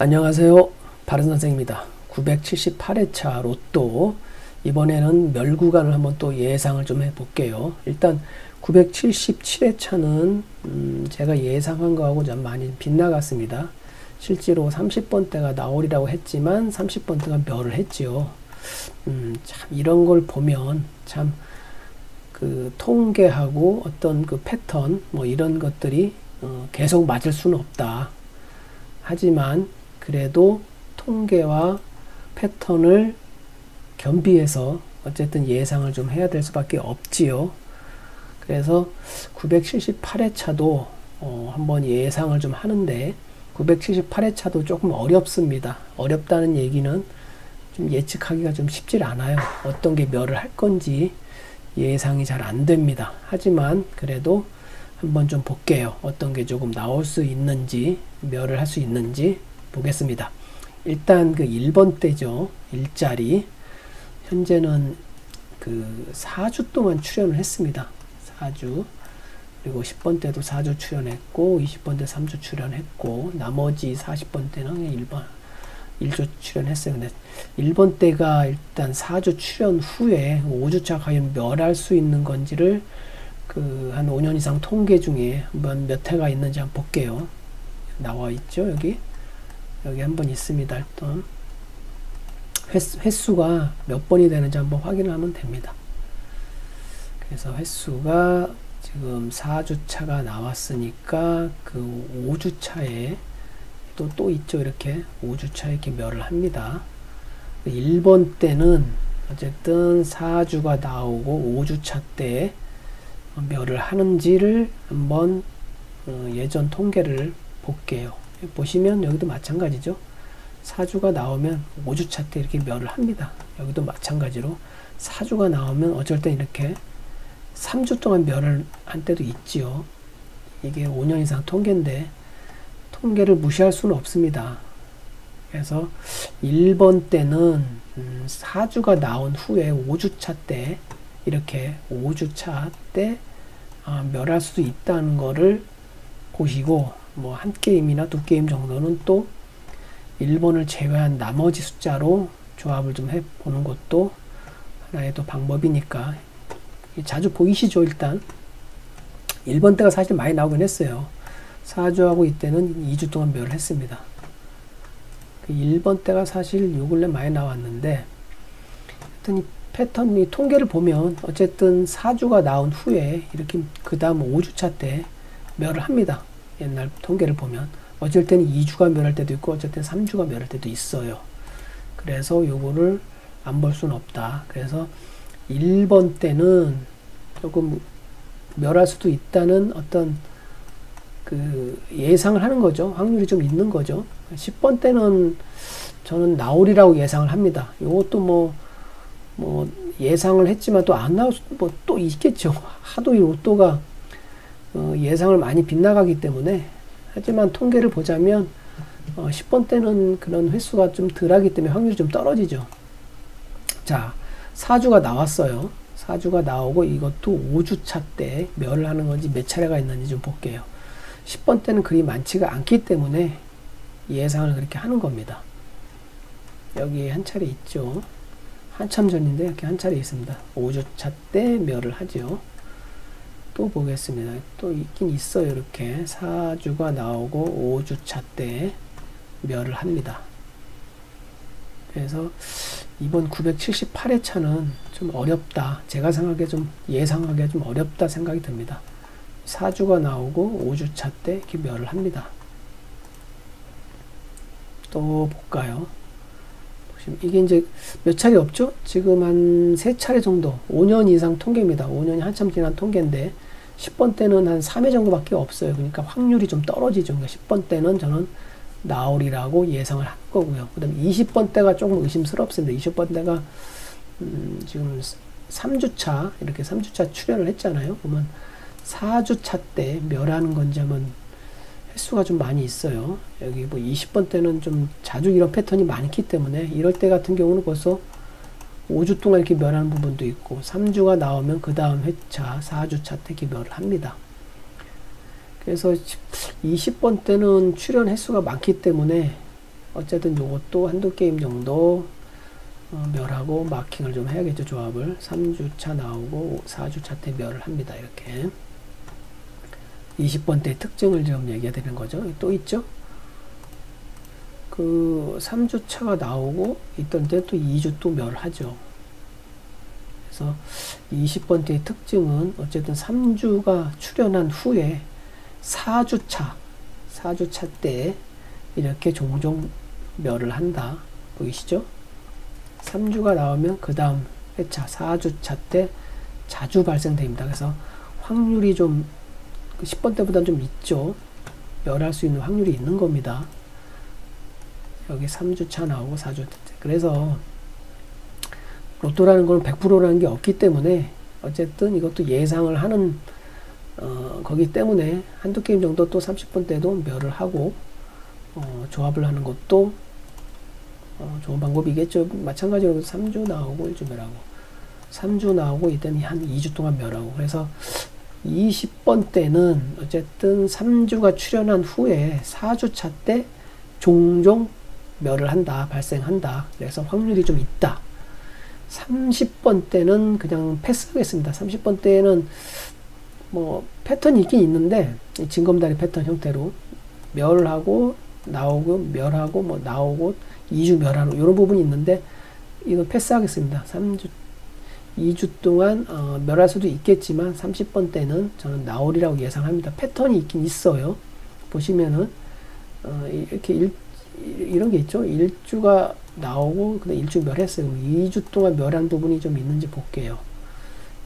안녕하세요. 바른선생입니다. 978회차 로또, 이번에는 멸구간을 한번 또 예상을 좀 해볼게요. 일단 977회차는 제가 예상한 거하고 좀 많이 빗나갔습니다. 실제로 30번대가 나오리라고 했지만 30번대가 멸을 했지요. 참 이런 걸 보면 참 그 통계하고 어떤 그 패턴 뭐 이런 것들이 계속 맞을 수는 없다. 하지만 그래도 통계와 패턴을 겸비해서 어쨌든 예상을 좀 해야 될 수밖에 없지요. 그래서 978회차도 한번 예상을 좀 하는데 978회차도 조금 어렵습니다. 어렵다는 얘기는 좀 예측하기가 좀 쉽질 않아요. 어떤 게 멸을 할 건지 예상이 잘 안 됩니다. 하지만 그래도 한번 좀 볼게요. 어떤 게 조금 나올 수 있는지, 멸을 할 수 있는지 보겠습니다. 일단 그 1번 때죠. 일자리. 현재는 그 4주 동안 출연을 했습니다. 4주. 그리고 10번 때도 4주 출연했고, 20번 때 3주 출연했고, 나머지 40번 때는 1주 출연했어요. 근데 1번 때가 일단 4주 출연 후에 5주차 과연 멸할 수 있는 건지를 그 한 5년 이상 통계 중에 한번 몇 회가 있는지 한번 볼게요. 나와 있죠, 여기 한번 있습니다. 일단 횟수가 몇 번이 되는지 한번 확인을 하면 됩니다. 그래서 횟수가 지금 4주차가 나왔으니까 그 5주차에 또 있죠. 이렇게 5주차에 이렇게 멸을 합니다. 1번 때는 어쨌든 4주가 나오고 5주차 때 멸을 하는지를 한번 예전 통계를 볼게요. 보시면 여기도 마찬가지죠. 4주가 나오면 5주차 때 이렇게 멸을 합니다. 여기도 마찬가지로 4주가 나오면 어쩔 땐 이렇게 3주 동안 멸을 한 때도 있지요. 이게 5년 이상 통계인데 통계를 무시할 수는 없습니다. 그래서 1번 때는 4주가 나온 후에 5주차 때 이렇게 5주차 때 멸할 수 있다는 거를 보시고 뭐 한 게임이나 두 게임 정도는 또 1번을 제외한 나머지 숫자로 조합을 좀 해보는 것도 하나의 또 방법이니까 자주 보이시죠. 일단 1번 때가 사실 많이 나오긴 했어요. 4주하고 이때는 2주 동안 멸을 했습니다. 1번 때가 사실 요 근래 많이 나왔는데 하여튼 이 패턴이 통계를 보면 어쨌든 4주가 나온 후에 이렇게 그 다음 5주차 때 멸을 합니다. 옛날 통계를 보면 어쩔 때는 2주가 멸할 때도 있고 어쩔 때는 3주가 멸할 때도 있어요. 그래서 요거를 안 볼 수는 없다. 그래서 1번 때는 조금 멸할 수도 있다는 어떤 그 예상을 하는 거죠. 확률이 좀 있는 거죠. 10번 때는 저는 나오리라고 예상을 합니다. 요것도 뭐 예상을 했지만 또 안 나올 뭐 또 있겠죠. 하도 이 로또가 예상을 많이 빗나가기 때문에. 하지만 통계를 보자면 10번 때는 그런 횟수가 좀 덜하기 때문에 확률이 좀 떨어지죠. 자, 4주가 나왔어요. 4주가 나오고 이것도 5주차 때 멸을 하는 건지 몇 차례가 있는지 좀 볼게요. 10번 때는 그리 많지가 않기 때문에 예상을 그렇게 하는 겁니다. 여기 한 차례 있죠. 한참 전인데 이렇게 한 차례 있습니다. 5주차 때 멸을 하죠. 또 보겠습니다. 또 있긴 있어요. 이렇게 4주가 나오고 5주차 때 멸을 합니다. 그래서 이번 978회차는 좀 어렵다. 제가 생각하기에 좀 예상하기에 좀 어렵다 생각이 듭니다. 4주가 나오고 5주차 때 이렇게 멸을 합니다. 또 볼까요? 보시면 이게 이제 몇 차례 없죠? 지금 한 3차례 정도, 5년 이상 통계입니다. 5년이 한참 지난 통계인데 10번 때는 한 3회 정도밖에 없어요. 그러니까 확률이 좀 떨어지죠. 그러니까 10번 때는 저는 나오리라고 예상을 한 거고요. 그 다음에 20번 때가 조금 의심스럽습니다. 20번 때가 지금 3주차 이렇게 3주차 출연을 했잖아요. 그러면 4주차 때 멸하는 건지 하면 횟수가 좀 많이 있어요. 여기 뭐 20번 때는 좀 자주 이런 패턴이 많기 때문에 이럴 때 같은 경우는 벌써 5주 동안 이렇게 멸하는 부분도 있고 3주가 나오면 그 다음 회차 4주차 때 이렇게 멸을 합니다. 그래서 20번 때는 출연 횟수가 많기 때문에 어쨌든 요것도 한두 게임 정도 멸하고 마킹을 좀 해야겠죠. 조합을 3주차 나오고 4주차 때 멸을 합니다. 이렇게 20번대 특징을 좀 얘기해 드리는 거죠. 또 있죠. 그 3주차가 나오고 있던 때 또 2주 또 멸하죠. 그래서 20번대의 특징은 어쨌든 3주가 출현한 후에 4주차 때 이렇게 종종 멸을 한다. 보이시죠? 3주가 나오면 그 다음 회차 4주차 때 자주 발생됩니다. 그래서 확률이 좀 10번대보다는 좀 있죠. 멸할 수 있는 확률이 있는 겁니다. 여기 3주차 나오고 4주차 때. 그래서 로또라는 건 100%라는 게 없기 때문에 어쨌든 이것도 예상을 하는 거기 때문에 한두 게임 정도 또 30번대도 멸을 하고 조합을 하는 것도 좋은 방법이겠죠. 마찬가지로 3주 나오고 1주 멸하고 3주 나오고 이때는 한 2주 동안 멸하고. 그래서 20번 때는 어쨌든 3주가 출현한 후에 4주차 때 종종 멸을 한다, 발생한다. 그래서 확률이 좀 있다. 30번 때는 그냥 패스하겠습니다. 30번 때는 뭐 패턴이 있긴 있는데 징검다리 패턴 형태로 멸하고 나오고 멸하고 뭐 나오고 2주 멸하고 이런 부분이 있는데 이건 패스하겠습니다. 2주 동안 멸할 수도 있겠지만 30번 때는 저는 나오리라고 예상합니다. 패턴이 있긴 있어요. 보시면은 이렇게 이런 게 있죠. 1주가 나오고 그다음 1주 멸했어요. 2주 동안 멸한 부분이 좀 있는지 볼게요.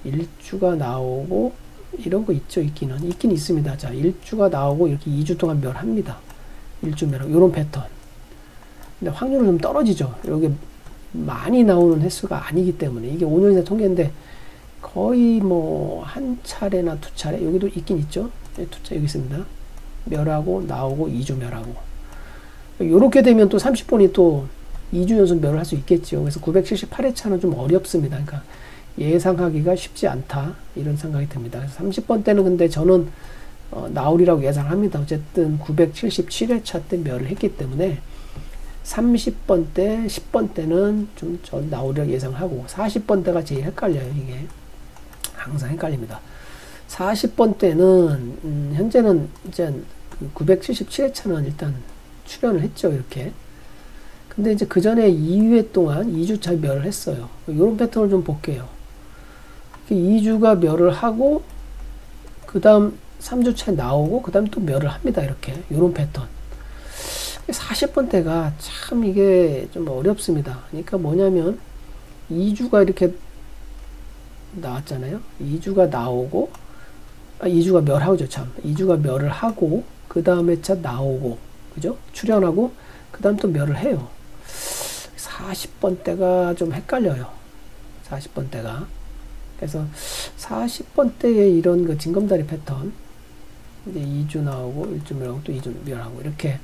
1주가 나오고 이런 거 있죠. 있긴 있습니다. 자, 1주가 나오고 이렇게 2주 동안 멸합니다. 1주 멸하고 이런 패턴. 근데 확률은 좀 떨어지죠. 여기 많이 나오는 횟수가 아니기 때문에 이게 5년이나 통계인데 거의 뭐 한 차례나 두 차례 여기도 있긴 있죠. 두 차례 여기 있습니다. 멸하고 나오고 2주 멸하고 요렇게 되면 또 30번이 또 2주 연속 멸을 할 수 있겠죠. 그래서 978회차는 좀 어렵습니다. 그러니까 예상하기가 쉽지 않다 이런 생각이 듭니다. 그래서 30번 때는 근데 저는 나오리라고 예상합니다. 어쨌든 977회차 때 멸을 했기 때문에 30번 때, 10번 때는 좀 나오리라고 예상하고 40번 때가 제일 헷갈려요. 이게 항상 헷갈립니다. 40번 때는 현재는 이제 977회차는 일단 출연을 했죠. 이렇게. 근데 이제 그 전에 2회 동안 2주차 멸을 했어요. 이런 패턴을 좀 볼게요. 2주가 멸을 하고 그 다음 3주차에 나오고 그 다음 또 멸을 합니다. 이렇게 이런 패턴. 40번대가 참 이게 좀 어렵습니다. 그러니까 뭐냐면 2주가 이렇게 나왔잖아요. 2주가 나오고 2주가 멸하고죠. 참 2주가 멸을 하고 그 다음에 차 나오고 그죠? 출연하고 그 다음 또 멸을 해요. 40번대가 좀 헷갈려요. 40번대가. 그래서 40번대에 이런 그 징검다리 패턴 이제 2주 나오고 1주 멸하고 또 2주 멸하고 이렇게.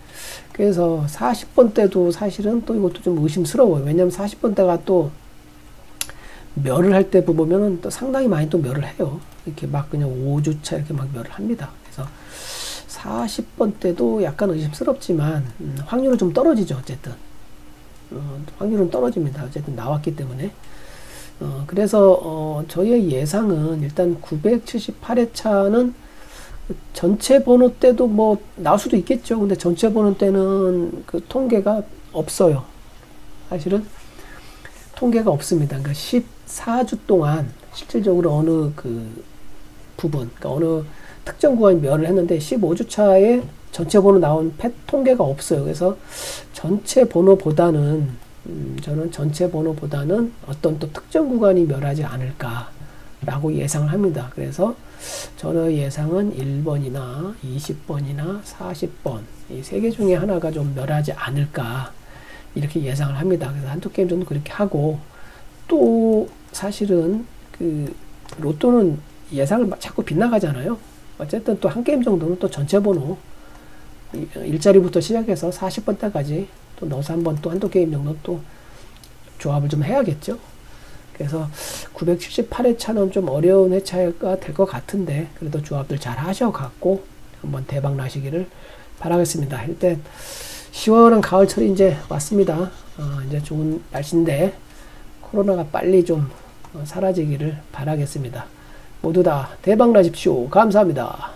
그래서 40번대도 사실은 또 이것도 좀 의심스러워요. 왜냐면 40번대가 또 멸을 할 때 보면은 또 상당히 많이 또 멸을 해요. 이렇게 막 그냥 5주차 이렇게 막 멸을 합니다. 그래서 40번대도 약간 의심스럽지만 확률은 좀 떨어지죠. 어쨌든 확률은 떨어집니다. 어쨌든 나왔기 때문에. 그래서 저희의 예상은 일단 978회차는 전체 번호 때도 뭐 나올 수도 있겠죠. 근데 전체 번호 때는 그 통계가 없어요. 사실은 통계가 없습니다. 그러니까 14주 동안 실질적으로 어느 그 부분, 그러니까 어느 특정 구간이 멸을 했는데 15주차에 전체 번호 나온 통계가 없어요. 그래서 전체 번호보다는 저는 전체 번호보다는 어떤 또 특정 구간이 멸하지 않을까라고 예상을 합니다. 그래서 저의 예상은 1번이나 20번이나 40번 이 세 개 중에 하나가 좀 멸하지 않을까 이렇게 예상을 합니다. 그래서 한두 게임 정도 그렇게 하고 또 사실은 그 로또는 예상을 자꾸 빗나가잖아요. 어쨌든 또 한 게임 정도는 또 전체 번호 1자리부터 시작해서 40번대까지 또 넣어서 한번 또 한두 게임 정도 또 조합을 좀 해야겠죠. 그래서 978회차는 좀 어려운 회차가 될 것 같은데 그래도 조합들 잘 하셔갖고 한번 대박 나시기를 바라겠습니다. 일단 시원한 가을철이 이제 왔습니다. 이제 좋은 날씨인데 코로나가 빨리 좀 사라지기를 바라겠습니다. 모두 다 대박 나십시오. 감사합니다.